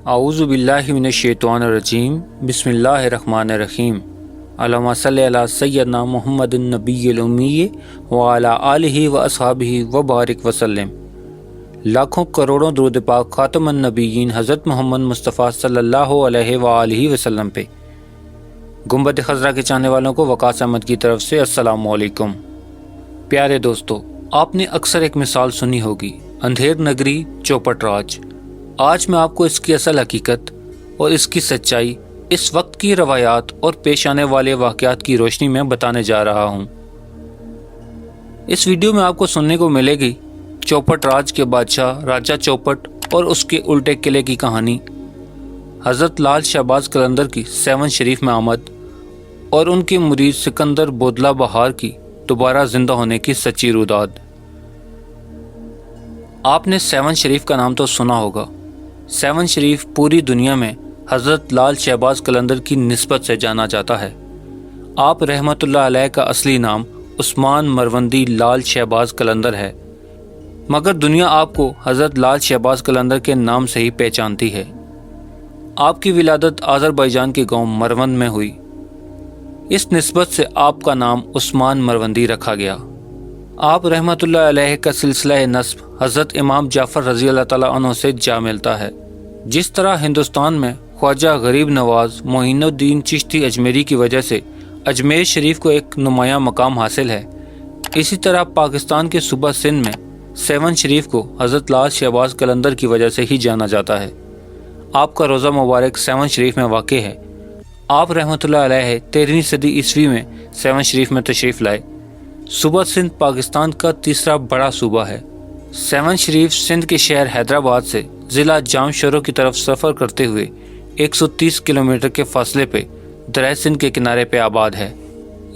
اعوذ باللہ من الشیطان الرجیم بسم اللہ الرحمن الرحیم اللہم صلی علی سیدنا محمد النبی الامی وعلی آلہ و اصحابہ وبارک وسلم۔ لاکھوں کروڑوں درود پاک خاتم النبیین حضرت محمد مصطفیٰ صلی اللہ علیہ وآلہ وسلم پہ۔ گنبد خضرا کے چاہنے والوں کو وقاص احمد کی طرف سے السلام علیکم۔ پیارے دوستو، آپ نے اکثر ایک مثال سنی ہوگی، اندھیر نگری چوپٹ راج۔ آج میں آپ کو اس کی اصل حقیقت اور اس کی سچائی اس وقت کی روایات اور پیش آنے والے واقعات کی روشنی میں بتانے جا رہا ہوں۔ اس ویڈیو میں آپ کو سننے کو ملے گی چوپٹ راج کے بادشاہ راجہ چوپٹ اور اس کے الٹے قلعے کی کہانی، حضرت لال شہباز قلندر کی 7 شریف میں آمد اور ان کے مرید سکندر بودلہ بہار کی دوبارہ زندہ ہونے کی سچی روداد۔ آپ نے 7 شریف کا نام تو سنا ہوگا۔ 7 شریف پوری دنیا میں حضرت لال شہباز قلندر کی نسبت سے جانا جاتا ہے۔ آپ رحمۃ اللہ علیہ کا اصلی نام عثمان مروندی لال شہباز قلندر ہے، مگر دنیا آپ کو حضرت لال شہباز قلندر کے نام سے ہی پہچانتی ہے۔ آپ کی ولادت آذربائیجان کے گاؤں مروند میں ہوئی، اس نسبت سے آپ کا نام عثمان مروندی رکھا گیا۔ آپ رحمۃ اللہ علیہ کا سلسلہ نسب حضرت امام جعفر رضی اللہ تعالیٰ عنہ سے جا ملتا ہے۔ جس طرح ہندوستان میں خواجہ غریب نواز معین الدین چشتی اجمیری کی وجہ سے اجمیر شریف کو ایک نمایاں مقام حاصل ہے، اسی طرح پاکستان کے صوبہ سندھ میں 7 شریف کو حضرت لال شہباز قلندر کی وجہ سے ہی جانا جاتا ہے۔ آپ کا روضہ مبارک 7 شریف میں واقع ہے۔ آپ رحمۃ اللہ علیہ 13ویں صدی عیسوی میں 7 شریف میں تشریف لائے۔ صوبہ سندھ پاکستان کا تیسرا بڑا صوبہ ہے۔ 7 شریف سندھ کے شہر حیدرآباد سے ضلع جام شورو کی طرف سفر کرتے ہوئے 130 کلومیٹر کے فاصلے پہ دریا سندھ کے کنارے پہ آباد ہے۔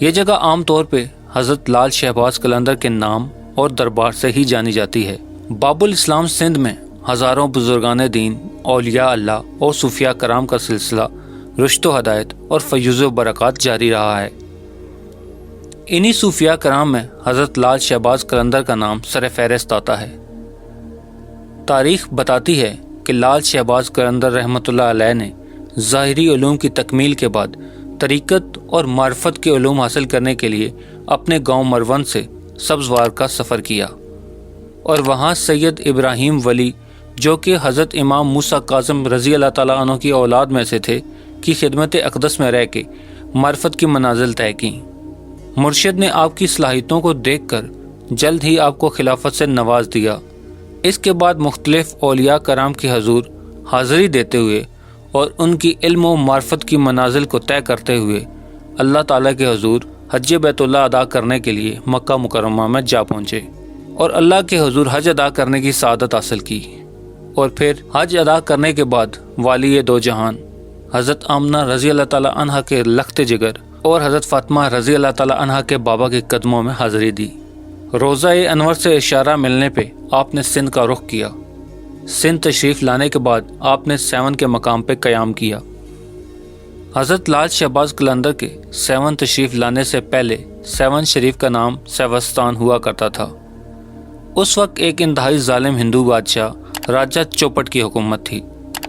یہ جگہ عام طور پہ حضرت لال شہباز قلندر کے نام اور دربار سے ہی جانی جاتی ہے۔ باب الاسلام سندھ میں ہزاروں بزرگان دین، اولیاء اللہ اور صوفیاء کرام کا سلسلہ رشد و ہدایت اور فیوز و برکات جاری رہا ہے۔ انہی صوفیاء کرام میں حضرت لال شہباز قلندر کا نام سر فہرست آتا ہے۔ تاریخ بتاتی ہے کہ لال شہباز قلندر رحمۃ اللہ علیہ نے ظاہری علوم کی تکمیل کے بعد طریقت اور معرفت کے علوم حاصل کرنے کے لیے اپنے گاؤں مروند سے سبزوار کا سفر کیا اور وہاں سید ابراہیم ولی، جو کہ حضرت امام موسیٰ کاظم رضی اللہ تعالیٰ عنہ کی اولاد میں سے تھے، کی خدمت اقدس میں رہ کے معرفت کی منازل طے کیں۔ مرشد نے آپ کی صلاحیتوں کو دیکھ کر جلد ہی آپ کو خلافت سے نواز دیا۔ اس کے بعد مختلف اولیاء کرام کی حضور حاضری دیتے ہوئے اور ان کی علم و معرفت کی منازل کو طے کرتے ہوئے اللہ تعالیٰ کے حضور حج بیت اللہ ادا کرنے کے لیے مکہ مکرمہ میں جا پہنچے اور اللہ کے حضور حج ادا کرنے کی سعادت حاصل کی، اور پھر حج ادا کرنے کے بعد والی دو جہان حضرت آمنہ رضی اللہ تعالیٰ عنہ کے لخت جگر اور حضرت فاطمہ رضی اللہ تعالیٰ عنہ کے بابا کے قدموں میں حاضری دی۔ روضہ انور سے اشارہ ملنے پہ آپ نے سندھ کا رخ کیا۔ سندھ تشریف لانے کے بعد آپ نے 7 کے مقام پہ قیام کیا۔ حضرت لال شہباز قلندر کے 7 تشریف لانے سے پہلے 7 شریف کا نام سیوستان ہوا کرتا تھا۔ اس وقت ایک انتہائی ظالم ہندو بادشاہ راجہ چوپٹ کی حکومت تھی۔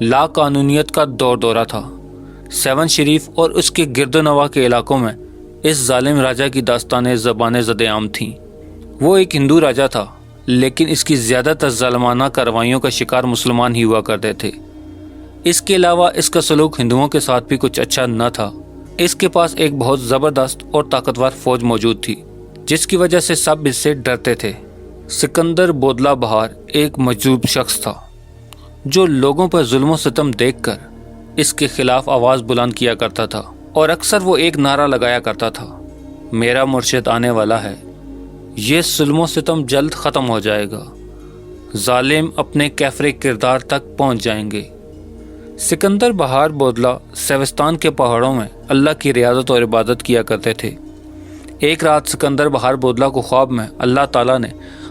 لا قانونیت کا دور دورہ تھا۔ 7 شریف اور اس کے گرد و نواح کے علاقوں میں اس ظالم راجہ کی داستانیں زبان زد عام تھیں۔ وہ ایک ہندو راجہ تھا، لیکن اس کی زیادہ تر ظالمانہ کارروائیوں کا شکار مسلمان ہی ہوا کرتے تھے۔ اس کے علاوہ اس کا سلوک ہندوؤں کے ساتھ بھی کچھ اچھا نہ تھا۔ اس کے پاس ایک بہت زبردست اور طاقتور فوج موجود تھی، جس کی وجہ سے سب اس سے ڈرتے تھے۔ سکندر بودلہ بہار ایک مجذوب شخص تھا، جو لوگوں پر ظلم و ستم دیکھ کر اس کے خلاف آواز بلند کیا کرتا تھا، اور اکثر وہ ایک نعرہ لگایا کرتا تھا، میرا مرشد آنے والا ہے، یہ ظلم و ستم جلد ختم ہو جائے گا، ظالم اپنے کیفر کردار تک پہنچ جائیں گے۔ سکندر بہار بودلہ سیوستان کے پہاڑوں میں اللہ کی ریاضت اور عبادت کیا کرتے تھے۔ ایک رات سکندر بہار بودلہ کو خواب میں اللہ تعالیٰ نے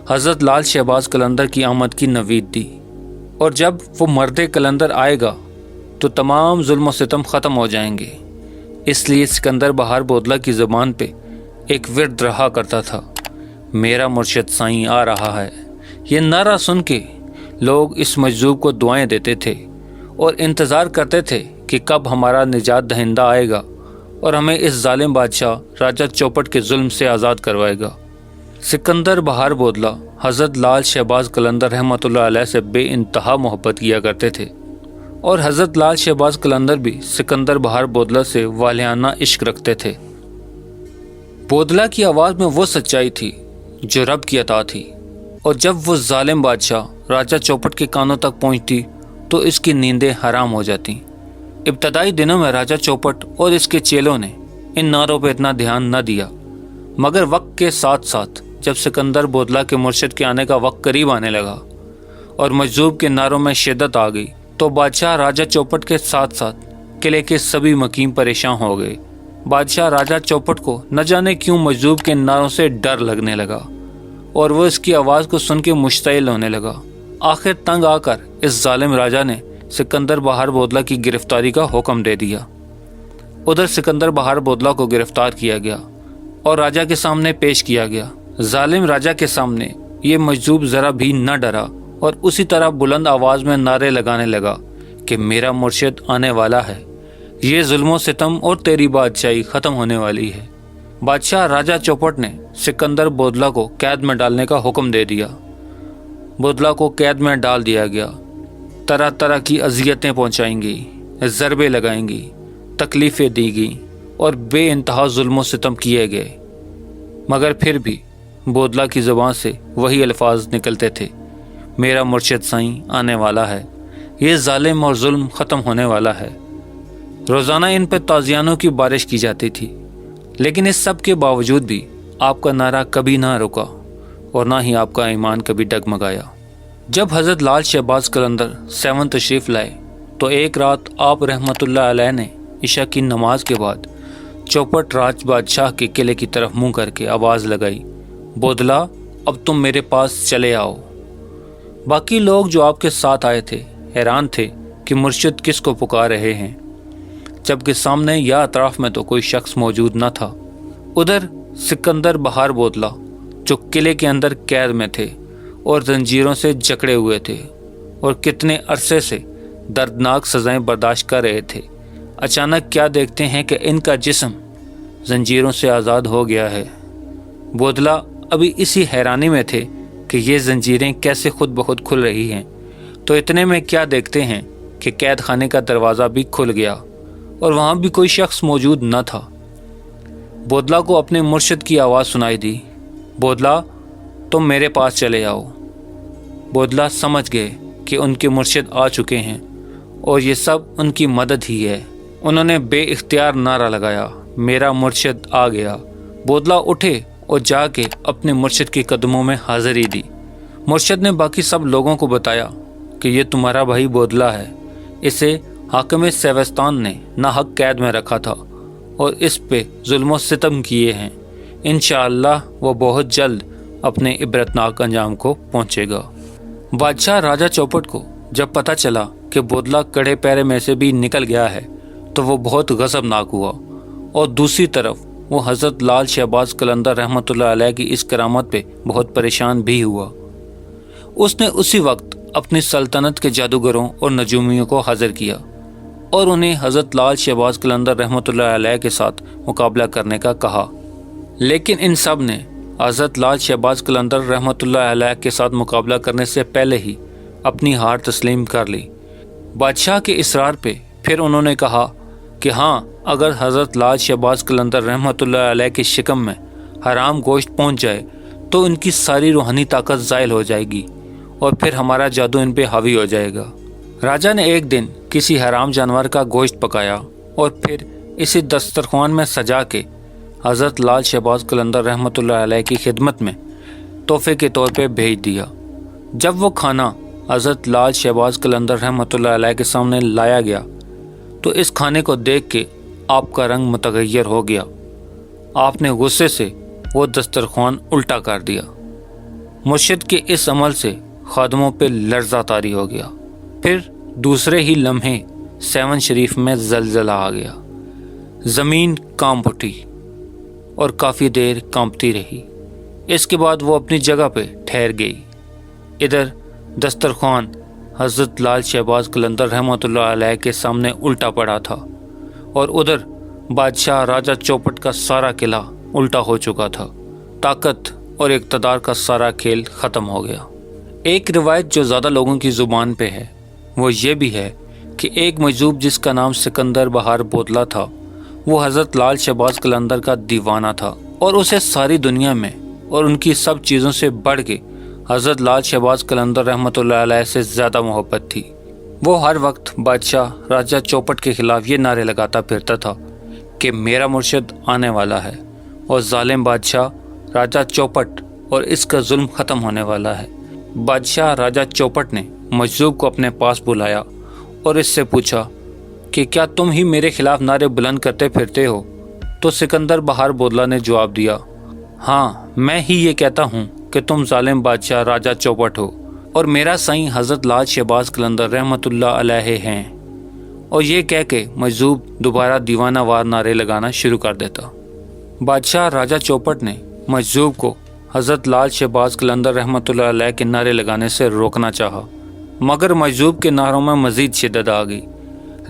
حضرت لال شہباز قلندر کی آمد کی نوید دی، اور جب وہ مرد قلندر آئے گا تو تمام ظلم و ستم ختم ہو جائیں گے۔ اس لیے سکندر بہار بودلہ کی زبان پہ ایک ورد رہا کرتا تھا، میرا مرشد سائیں آ رہا ہے۔ یہ نعرہ سن کے لوگ اس مجذوب کو دعائیں دیتے تھے اور انتظار کرتے تھے کہ کب ہمارا نجات دہندہ آئے گا اور ہمیں اس ظالم بادشاہ راجہ چوپٹ کے ظلم سے آزاد کروائے گا۔ سکندر بہار بودلہ حضرت لال شہباز قلندر رحمۃ اللہ علیہ سے بے انتہا محبت کیا کرتے تھے، اور حضرت لال شہباز قلندر بھی سکندر بہار بودلہ سے والہانہ عشق رکھتے تھے۔ بودلہ کی آواز میں وہ سچائی تھی جو رب کی عطا تھی، اور جب وہ ظالم بادشاہ راجہ چوپٹ کے کانوں تک پہنچتی تو اس کی نیندیں حرام ہو جاتی۔ ابتدائی دنوں میں راجہ چوپٹ اور اس کے چیلوں نے ان نعروں پہ اتنا دھیان نہ دیا، مگر وقت کے ساتھ ساتھ جب سکندر بودلہ کے مرشد کے آنے کا وقت قریب آنے لگا اور مجذوب کے نعروں میں شدت آ گئی تو بادشاہ راجہ چوپٹ کے ساتھ ساتھ قلعے کے سبھی مقیم پریشان ہو گئے۔ بادشاہ راجہ چوپٹ کو نہ جانے کیوں مجذوب کے نعروں سے ڈر لگنے لگا اور وہ اس کی آواز کو سن کے مشتعل ہونے لگا۔ آخر تنگ آ کر اس ظالم راجہ نے سکندر بہار بودلہ کی گرفتاری کا حکم دے دیا۔ ادھر سکندر بہار بودلہ کو گرفتار کیا گیا اور راجہ کے سامنے پیش کیا گیا۔ ظالم راجہ کے سامنے یہ مجذوب ذرا بھی نہ ڈرا اور اسی طرح بلند آواز میں نعرے لگانے لگا کہ میرا مرشد آنے والا ہے، یہ ظلم و ستم اور تیری بادشاہی ختم ہونے والی ہے۔ بادشاہ راجہ چوپٹ نے سکندر بودلہ کو قید میں ڈالنے کا حکم دے دیا۔ بودلہ کو قید میں ڈال دیا گیا، طرح طرح کی اذیتیں پہنچائیں گی، ضربیں لگائیں گی، تکلیفیں دی گئیں اور بے انتہا ظلم و ستم کیے گئے، مگر پھر بھی بودلہ کی زبان سے وہی الفاظ نکلتے تھے، میرا مرشد سائیں آنے والا ہے، یہ ظالم اور ظلم ختم ہونے والا ہے۔ روزانہ ان پہ تعزیانوں کی بارش کی جاتی تھی، لیکن اس سب کے باوجود بھی آپ کا نعرہ کبھی نہ رکا اور نہ ہی آپ کا ایمان کبھی ڈگمگایا۔ جب حضرت لال شہباز قلندر 7 تشریف لائے تو ایک رات آپ رحمۃ اللہ علیہ نے عشاء کی نماز کے بعد چوپٹ راج بادشاہ کے قلعے کی طرف منہ کر کے آواز لگائی، بودلہ اب تم میرے پاس چلے آؤ۔ باقی لوگ جو آپ کے ساتھ آئے تھے حیران تھے کہ مرشد کس کو پکار رہے ہیں، جبکہ سامنے یا اطراف میں تو کوئی شخص موجود نہ تھا۔ ادھر سکندر بہار بودلہ جو قلعے کے اندر قید میں تھے اور زنجیروں سے جکڑے ہوئے تھے اور کتنے عرصے سے دردناک سزائیں برداشت کر رہے تھے، اچانک کیا دیکھتے ہیں کہ ان کا جسم زنجیروں سے آزاد ہو گیا ہے۔ بودلہ ابھی اسی حیرانی میں تھے کہ یہ زنجیریں کیسے خود بخود کھل رہی ہیں، تو اتنے میں کیا دیکھتے ہیں کہ قید خانے کا دروازہ بھی کھل گیا اور وہاں بھی کوئی شخص موجود نہ تھا۔ بودلہ کو اپنے مرشد کی آواز سنائی دی، بودلہ تم میرے پاس چلے آؤ۔ بودلہ سمجھ گئے کہ ان کے مرشد آ چکے ہیں اور یہ سب ان کی مدد ہی ہے۔ انہوں نے بے اختیار نعرہ لگایا، میرا مرشد آ گیا۔ بودلہ اٹھے اور جا کے اپنے مرشد کے قدموں میں حاضری دی۔ مرشد نے باقی سب لوگوں کو بتایا کہ یہ تمہارا بھائی بودلہ ہے، اسے حاکم سیوستان نے ناحق قید میں رکھا تھا اور اس پہ ظلم و ستم کیے ہیں، انشاءاللہ وہ بہت جلد اپنے عبرتناک انجام کو پہنچے گا۔ بادشاہ راجہ چوپٹ کو جب پتہ چلا کہ بودلہ کڑے پیرے میں سے بھی نکل گیا ہے تو وہ بہت غضبناک ہوا، اور دوسری طرف وہ حضرت لال شہباز قلندر رحمۃ اللہ علیہ کی اس کرامت پہ بہت پریشان بھی ہوا۔ اس نے اسی وقت اپنی سلطنت کے جادوگروں اور نجومیوں کو حاضر کیا اور انہیں حضرت لال شہباز قلندر رحمۃ اللہ علیہ کے ساتھ مقابلہ کرنے کا کہا، لیکن ان سب نے حضرت لال شہباز قلندر رحمۃ اللہ علیہ کے ساتھ مقابلہ کرنے سے پہلے ہی اپنی ہار تسلیم کر لی۔ بادشاہ کے اصرار پہ پھر انہوں نے کہا کہ ہاں، اگر حضرت لال شہباز قلندر رحمۃ اللہ علیہ کے شکم میں حرام گوشت پہنچ جائے تو ان کی ساری روحانی طاقت زائل ہو جائے گی اور پھر ہمارا جادو ان پہ حاوی ہو جائے گا۔ راجہ نے ایک دن کسی حرام جانور کا گوشت پکایا اور پھر اسی دسترخوان میں سجا کے حضرت لال شہباز قلندر رحمۃ اللہ علیہ کی خدمت میں تحفے کے طور پہ بھیج دیا۔ جب وہ کھانا حضرت لال شہباز قلندر رحمۃ اللہ علیہ کے سامنے لایا گیا تو اس کھانے کو دیکھ کے آپ کا رنگ متغیر ہو گیا۔ آپ نے غصے سے وہ دسترخوان الٹا کر دیا۔ مرشد کے اس عمل سے خادموں پہ لرزہ طاری ہو گیا۔ پھر دوسرے ہی لمحے 7 شریف میں زلزلہ آ گیا، زمین کانپ اٹھی اور کافی دیر کانپتی رہی۔ اس کے بعد وہ اپنی جگہ پہ ٹھہر گئی۔ ادھر دسترخوان حضرت لال شہباز قلندر رحمۃ اللہ علیہ کے سامنے الٹا پڑا تھا اور ادھر بادشاہ راجہ چوپٹ کا سارا قلعہ الٹا ہو چکا تھا۔ طاقت اور اقتدار کا سارا کھیل ختم ہو گیا۔ ایک روایت جو زیادہ لوگوں کی زبان پہ ہے وہ یہ بھی ہے کہ ایک مجذوب جس کا نام سکندر بہار بودلہ تھا، وہ حضرت لال شہباز قلندر کا دیوانہ تھا اور اسے ساری دنیا میں اور ان کی سب چیزوں سے بڑھ کے حضرت لال شہباز قلندر رحمۃ اللہ علیہ سے زیادہ محبت تھی۔ وہ ہر وقت بادشاہ راجہ چوپٹ کے خلاف یہ نعرے لگاتا پھرتا تھا کہ میرا مرشد آنے والا ہے اور ظالم بادشاہ راجہ چوپٹ اور اس کا ظلم ختم ہونے والا ہے۔ بادشاہ راجہ چوپٹ نے مجذوب کو اپنے پاس بلایا اور اس سے پوچھا کہ کیا تم ہی میرے خلاف نعرے بلند کرتے پھرتے ہو؟ تو سکندر بہار بودلہ نے جواب دیا، ہاں میں ہی یہ کہتا ہوں کہ تم ظالم بادشاہ راجہ چوپٹ ہو اور میرا سائیں حضرت لال شہباز قلندر رحمۃ اللہ علیہ ہیں۔ اور یہ کہہ کے مجذوب دوبارہ دیوانہ وار نعرے لگانا شروع کر دیتا۔ بادشاہ راجہ چوپٹ نے مجذوب کو حضرت لال شہباز قلندر رحمۃ اللہ علیہ کے نعرے لگانے سے روکنا چاہا، مگر مجذوب کے نعروں میں مزید شدت آ گئی۔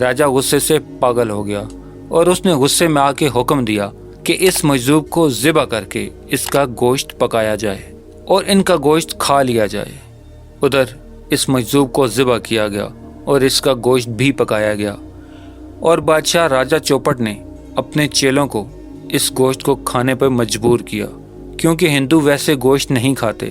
راجہ غصے سے پاگل ہو گیا اور اس نے غصے میں آ کے حکم دیا کہ اس مجذوب کو ذبح کر کے اس کا گوشت پکایا جائے اور ان کا گوشت کھا لیا جائے۔ ادھر اس مجذوب کو ذبح کیا گیا اور اس کا گوشت بھی پکایا گیا، اور بادشاہ راجہ چوپٹ نے اپنے چیلوں کو اس گوشت کو کھانے پر مجبور کیا، کیونکہ ہندو ویسے گوشت نہیں کھاتے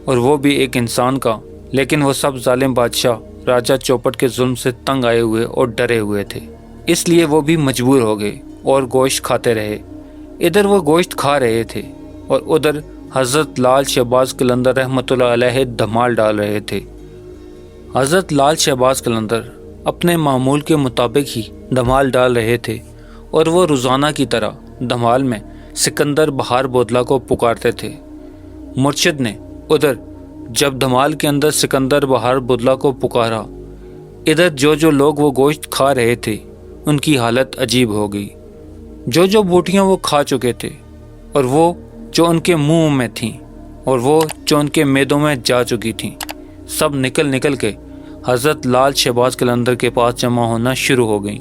اور وہ بھی ایک انسان کا، لیکن وہ سب ظالم بادشاہ راجہ چوپٹ کے ظلم سے تنگ آئے ہوئے اور ڈرے ہوئے تھے، اس لیے وہ بھی مجبور ہو گئے اور گوشت کھاتے رہے۔ ادھر وہ گوشت کھا رہے تھے اور ادھر حضرت لال شہباز قلندر رحمۃ اللہ علیہ دھمال ڈال رہے تھے۔ حضرت لال شہباز قلندر اپنے معمول کے مطابق ہی دھمال ڈال رہے تھے اور وہ روزانہ کی طرح دھمال میں سکندر بہار بودلہ کو پکارتے تھے۔ مرشد نے ادھر جب دھمال کے اندر سکندر بہار بودلہ کو پکارا، ادھر جو لوگ وہ گوشت کھا رہے تھے ان کی حالت عجیب ہو گئی۔ جو بوٹیاں وہ کھا چکے تھے اور وہ جو ان کے منہ میں تھیں اور وہ جو ان کے معدوں میں جا چکی تھیں، سب نکل کے حضرت لال شہباز قلندر کے پاس جمع ہونا شروع ہو گئیں۔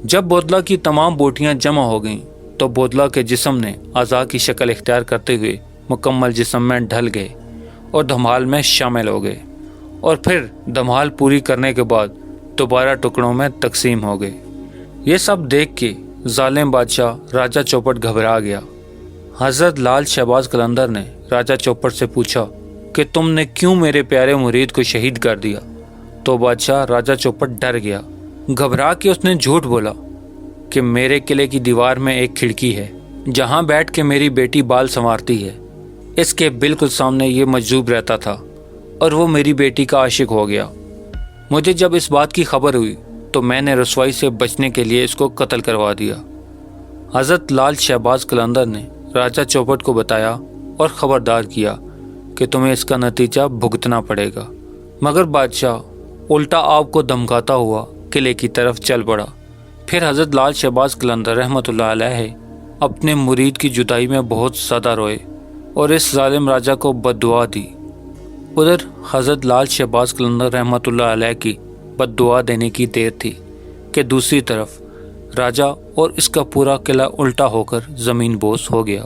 جب بودلہ کی تمام بوٹیاں جمع ہو گئیں تو بودلہ کے جسم نے اعضاء کی شکل اختیار کرتے ہوئے مکمل جسم میں ڈھل گئے اور دھمال میں شامل ہو گئے، اور پھر دھمال پوری کرنے کے بعد دوبارہ ٹکڑوں میں تقسیم ہو گئے۔ یہ سب دیکھ کے ظالم بادشاہ راجہ چوپٹ گھبرا گیا۔ حضرت لال شہباز قلندر نے راجہ چوپٹ سے پوچھا کہ تم نے کیوں میرے پیارے مرید کو شہید کر دیا؟ تو بادشاہ راجہ چوپٹ ڈر گیا۔ گھبرا کے اس نے جھوٹ بولا کہ میرے قلعے کی دیوار میں ایک کھڑکی ہے جہاں بیٹھ کے میری بیٹی بال سنوارتی ہے، اس کے بالکل سامنے یہ مجذوب رہتا تھا اور وہ میری بیٹی کا عاشق ہو گیا۔ مجھے جب اس بات کی خبر ہوئی تو میں نے رسوائی سے بچنے کے لیے اس کو قتل کروا دیا۔ حضرت لال شہباز قلندر نے راجہ چوپٹ کو بتایا اور خبردار کیا کہ تمہیں اس کا نتیجہ بھگتنا پڑے گا، مگر بادشاہ الٹا آپ کو دھمکاتا ہوا قلعے کی طرف چل پڑا۔ پھر حضرت لال شہباز قلندر رحمۃ اللہ علیہ اپنے مرید کی جدائی میں بہت زیادہ روئے اور اس ظالم راجہ کو بد دعا دی۔ ادھر حضرت لال شہباز قلندر رحمۃ اللہ علیہ کی بد دعا دینے کی دیر تھی کہ دوسری طرف راجہ اور اس کا پورا قلعہ الٹا ہو کر زمین بوس ہو گیا۔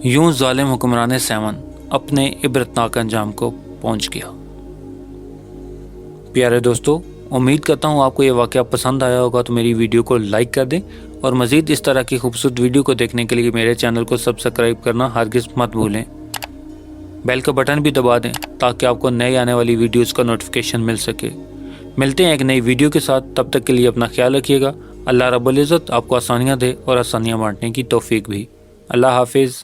یوں ظالم حکمران سیون اپنے عبرتناک انجام کو پہنچ گیا۔ پیارے دوستو، امید کرتا ہوں آپ کو یہ واقعہ پسند آیا ہوگا، تو میری ویڈیو کو لائک کر دیں اور مزید اس طرح کی خوبصورت ویڈیو کو دیکھنے کے لیے میرے چینل کو سبسکرائب کرنا ہرگز مت بھولیں۔ بیل کا بٹن بھی دبا دیں تاکہ آپ کو نئی آنے والی ویڈیوز کا نوٹیفیکیشن مل سکے۔ ملتے ہیں ایک نئی ویڈیو کے ساتھ، تب تک کے لیے اپنا خیال رکھیے گا۔ اللہ رب العزت آپ کو آسانیاں دے اور آسانیاں بانٹنے کی توفیق بھی۔ اللہ حافظ۔